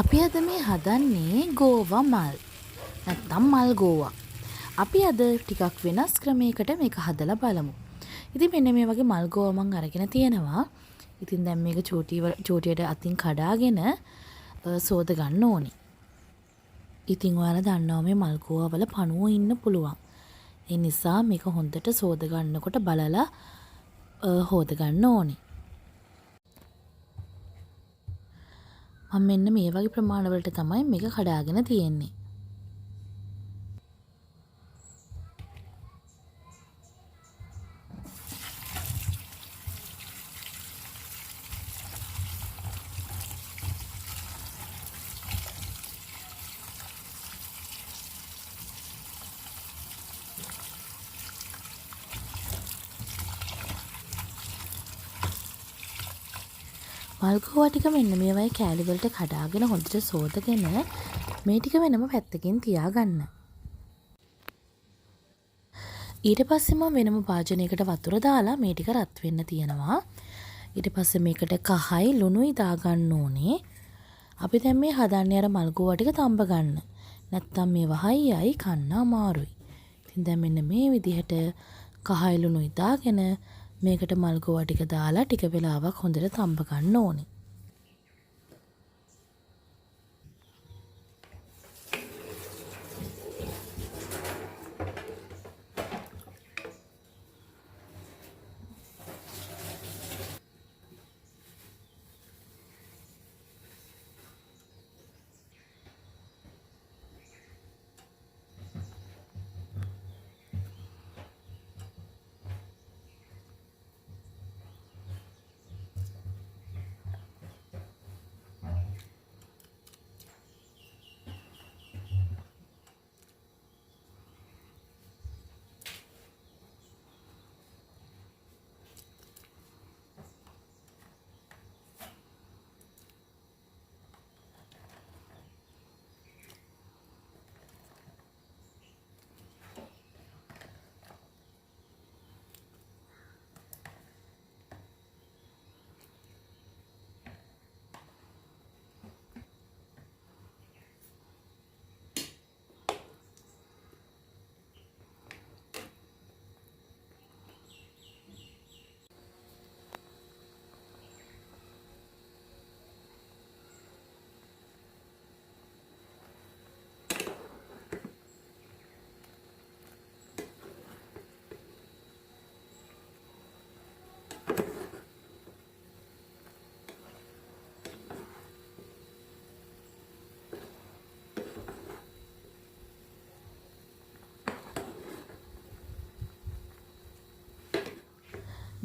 අපි අද මේ හදන්නේ ගෝවා මල්. නැත්තම් මල් ගෝවා. අපි අද ටිකක් වෙනස් ක්‍රමයකට මේක හදලා බලමු. ඉතින් මෙන්න මේ වගේ මල් ගෝවා මං අරගෙන තියෙනවා. ඉතින් දැන් මේක චූටියට අතින් කඩාගෙන සෝද ගන්න ඕනේ. ඉතින් ඔයාලා දන්නවා මේ මල් ගෝවා වල පණුව ඉන්න පුළුවන්. ඒ නිසා මේක හොඳට සෝද ගන්නකොට බලලා හොද ගන්න ඕනේ. මම මෙන්න මේ වගේ ප්‍රමාණවලට තමයි මේක කඩාගෙන තියෙන්නේ. මල්ගෝවා ටික මෙන්න මේ වගේ කෑලි වලට කඩාගෙන හොඳට සෝදගෙන මේ ටික වෙනම පැත්තකින් තියාගන්න. ඊට පස්සේ මම වෙනම භාජනයකට වතුර දාලා මේ ටික රත් වෙන්න තියනවා. ඊට පස්සේ මේකට කහයි ලුණුයි දාගන්න ඕනේ. අපි දැන් මේ හදන්නේ අර මල්ගෝවා ටික තඹ ගන්න. නැත්තම් මේ වහයියයි කන්න අමාරුයි. ඉතින් දැන් මෙන්න මේ විදිහට කහයි ලුණුයි දාගෙන මේකට මල්ගෝවා ටික දාලා ටික වෙලාවක් හොඳට තඹ ගන්න ඕනේ.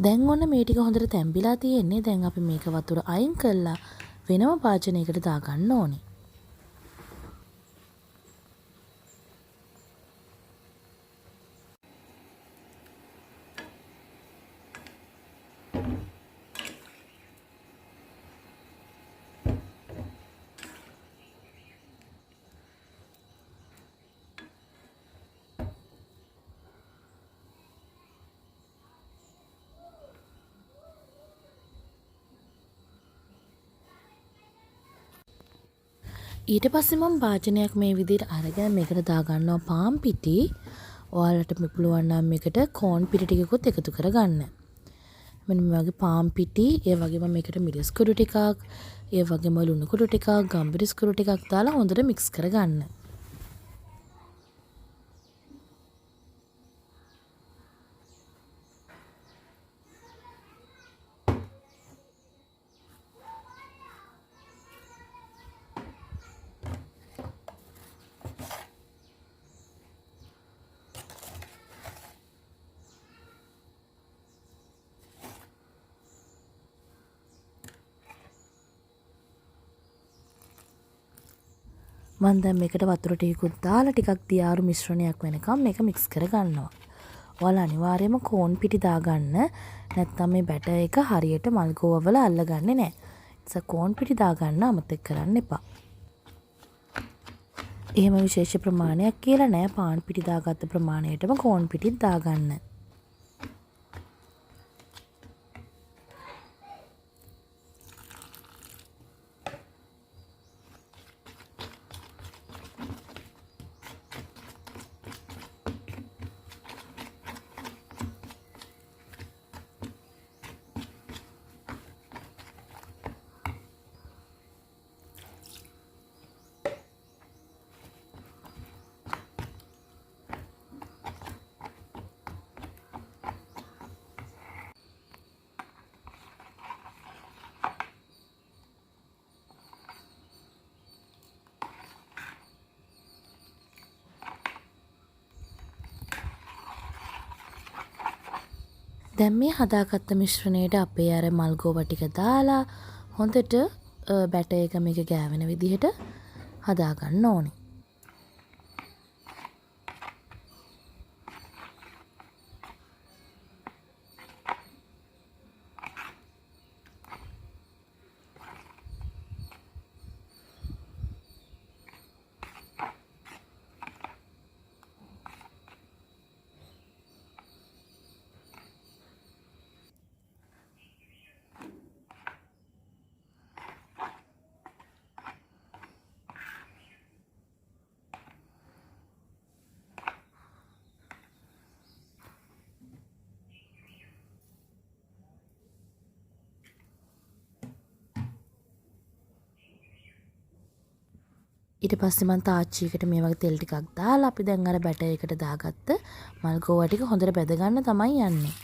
දැන් ඔන්න මේ ටික හොඳට තැම්බිලා තියෙන්නේ. දැන් අපි මේක වතුර අයින් කරලා වෙනම භාජනයකට දාගන්න ඕනේ. ඊට පස්සේ මම භාජනයක් මේ විදිහට අරගෙන මේකට දාගන්නවා පාන් පිටි. ඔයාලට පුළුවන් නම් මේකට කෝන් පිටි ටිකකුත් එකතු කරගන්න. මෙන්න මේ වගේ පාන් පිටි, ඒ වගේම මේකට මිරිස් කුඩු ටිකක්, ඒ වගේම ලුණු කුඩු ටිකක්, ගම්බිරිස් කුඩු ටිකක් දාලා හොඳට මික්ස් කරගන්න. මම දැන් මේකට වතුර ටිකකුත් දාලා ටිකක් දියාරු මිශ්‍රණයක් වෙනකම් මේක මික්ස් කරගන්නවා. ඔයාලා අනිවාර්යයෙන්ම කෝන් පිටි දාගන්න. නැත්නම් මේ බැටර් එක හරියට මල් ගෝවා වල අල්ලගන්නේ නැහැ. ඒ කෝන් පිටි දාගන්න අමතක කරන්න එපා. එහෙම විශේෂ ප්‍රමාණයක් කියලා නෑ. පාන් පිටි දාගත්ත ප්‍රමාණයටම කෝන් පිටිත් දාගන්න. දැන් මේ හදාගත්ත මිශ්‍රණයට අපේ අර මල්ගෝවා ටික දාලා හොඳට බැටර් එක මේක ගෑවෙන විදිහට හදාගන්න ඕනේ. ඊට පස්සේ මම තාච්චියකට මේ වගේ තෙල් ටිකක් දාලා අපි දැන් අර බැටර් එකට දාගත්ත මල්ගෝවා ටික හොඳට බෙද ගන්න තමයි යන්නේ.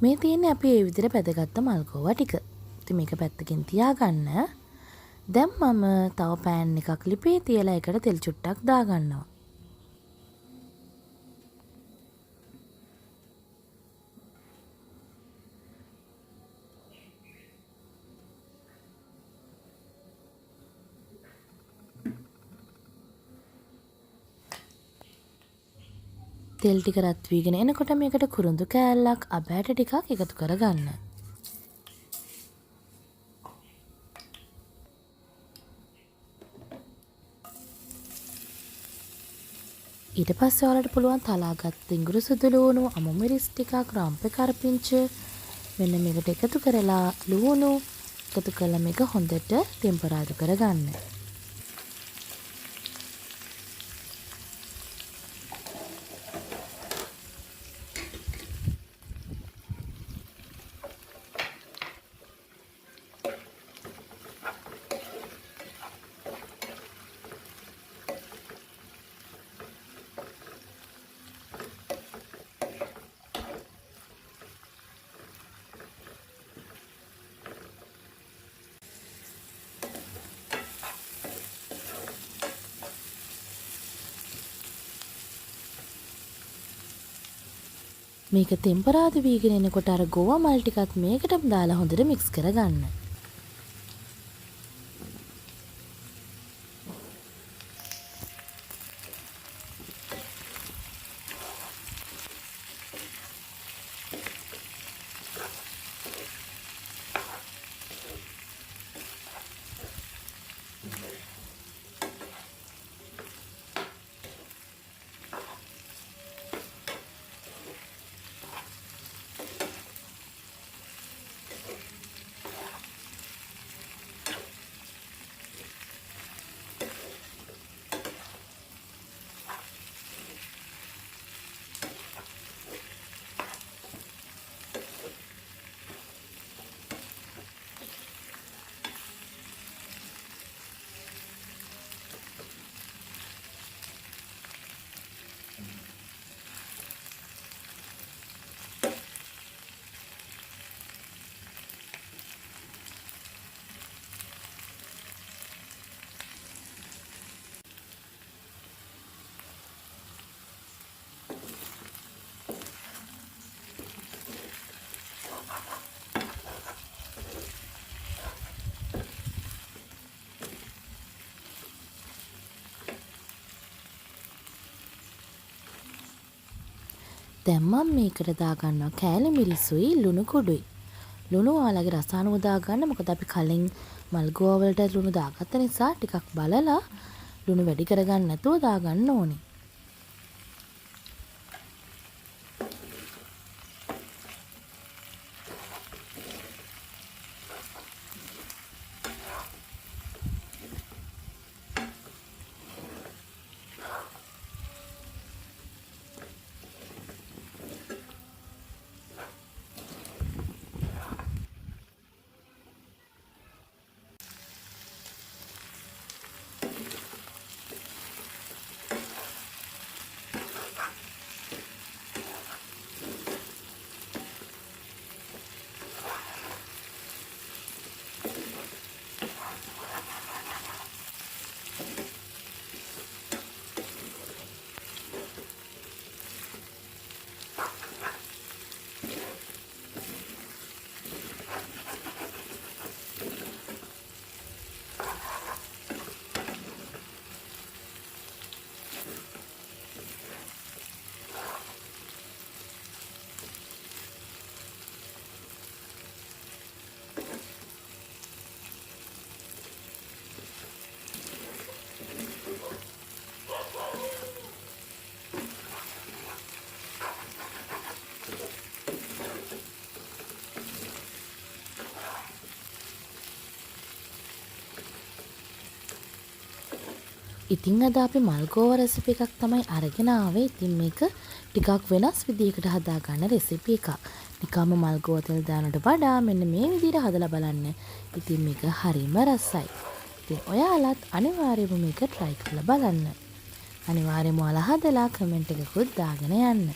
මේ තියෙන්නේ අපි ඒ විදිහට බෙදගත්ත මල්ගෝවා ටික. ඉතින් මේක පැත්තකින් තියාගන්න. දැන් මම තව පෑන් එකක් ලිපේ තියලා ඒකට තෙල් චුට්ටක් දාගන්නවා. තෙල් ටික රත් වීගෙන එනකොට මේකට කුරුඳු කෑල්ලක් අබෑට ටිකක් එකතු කරගන්න. ඊට පස්සේ ඔයාලට පුළුවන් තලාගත් ඉඟුරු සුදු ලුණු, අමු මිරිස් ටිකක්, රම්පේ කරපිංච මෙන්න මේකට එකතු කරලා ලුණු එකතු කරලා මේක හොඳට ටෙම්පරාදු කරගන්න. මේක තෙම්පරාදු වීගෙන එනකොට අර ගෝවා මල් ටිකත් මේකටම දාලා හොඳට මික්ස් කරගන්න. දැන් මම මේකට දාගන්නවා කෑලි මිරිසුයි ලුණු කුඩුයි. ලුණු ඔයාලගේ රස අනුව දාගන්න. මොකද අපි කලින් මල්ගෝවා වලට ලුණු දාගත්ත නිසා ටිකක් බලලා ලුණු වැඩි කරගන්න නැතුව දාගන්න ඕනේ. ඉතින් අද අපි මල්ගෝවා රෙසිපි එකක් තමයි අරගෙන ආවේ. ඉතින් මේක ටිකක් වෙනස් විදිහකට හදාගන්න රෙසිපි එකක්. නිකම්ම මල්ගෝවා තෙල් දානට වඩා මෙන්න මේ විදිහට හදලා බලන්න. ඉතින් මේක හරිම රසයි. ඉතින් ඔයාලත් අනිවාර්යයෙන්ම මේක try කරලා බලන්න. අනිවාර්යයෙන්ම ඔයාලා හදලා කමෙන්ට් එකකුත් දාගෙන යන්න.